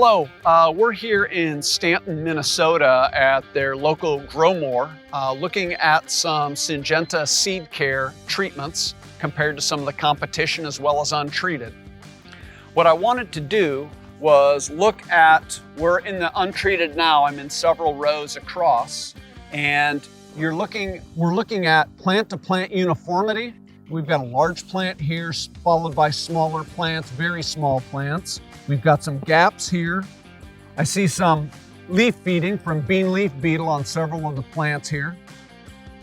Hello, we're here in Stanton, Minnesota at their local Growmore, looking at some Syngenta seed care treatments compared to some of the competition as well as Untreated. What I wanted to do was look at, we're in the Untreated now, I'm in several rows across, and we're looking at plant-to-plant uniformity. We've got a large plant here followed by smaller plants, very small plants. We've got some gaps here. I see some leaf feeding from bean leaf beetle on several of the plants here.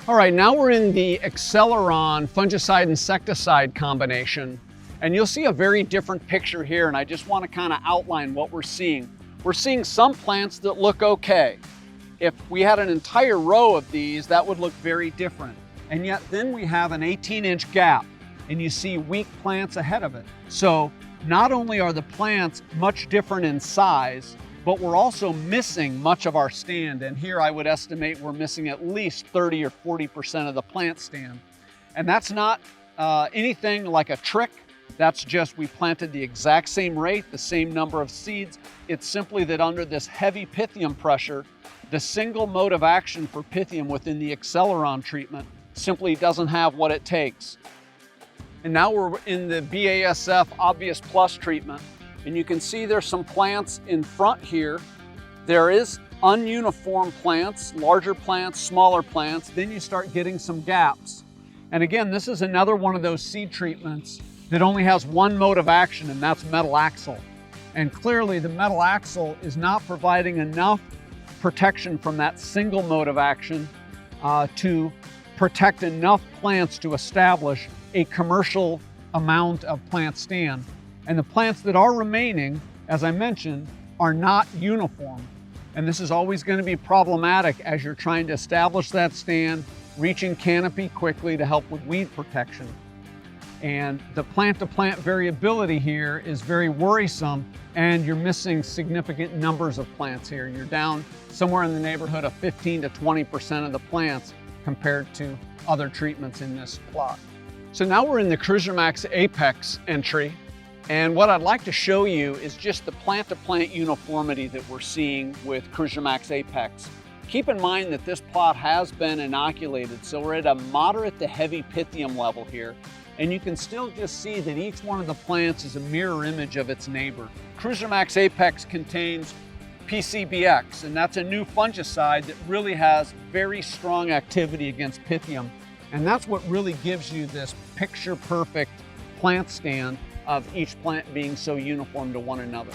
All right, now we're in the Acceleron fungicide-insecticide combination, and you'll see a very different picture here, and I just want to kind of outline what we're seeing. We're seeing some plants that look okay. If we had an entire row of these, that would look very different. And yet then we have an 18-inch gap, and you see weak plants ahead of it. So not only are the plants much different in size, but we're also missing much of our stand. And here I would estimate we're missing at least 30 or 40% of the plant stand. And that's not anything like a trick. That's just we planted the exact same rate, the same number of seeds. It's simply that under this heavy Pythium pressure, the single mode of action for Pythium within the Acceleron treatment simply doesn't have what it takes. And now we're in the BASF Obvius Plus treatment, and you can see there's some plants in front here. There is ununiform plants, larger plants, smaller plants, then you start getting some gaps. And again, this is another one of those seed treatments that only has one mode of action, and that's metalaxyl. And clearly the metalaxyl is not providing enough protection from that single mode of action to protect enough plants to establish a commercial amount of plant stand. And the plants that are remaining, as I mentioned, are not uniform. And this is always going to be problematic as you're trying to establish that stand, reaching canopy quickly to help with weed protection. And the plant-to-plant variability here is very worrisome, and you're missing significant numbers of plants here. You're down somewhere in the neighborhood of 15 to 20% of the plants compared to other treatments in this plot. So now we're in the CruiserMaxx APX entry, and what I'd like to show you is just the plant-to-plant uniformity that we're seeing with CruiserMaxx APX. Keep in mind that this plot has been inoculated, so we're at a moderate to heavy Pythium level here, and you can still just see that each one of the plants is a mirror image of its neighbor. CruiserMaxx APX contains PCBX, and that's a new fungicide that really has very strong activity against Pythium. And that's what really gives you this picture-perfect plant stand of each plant being so uniform to one another.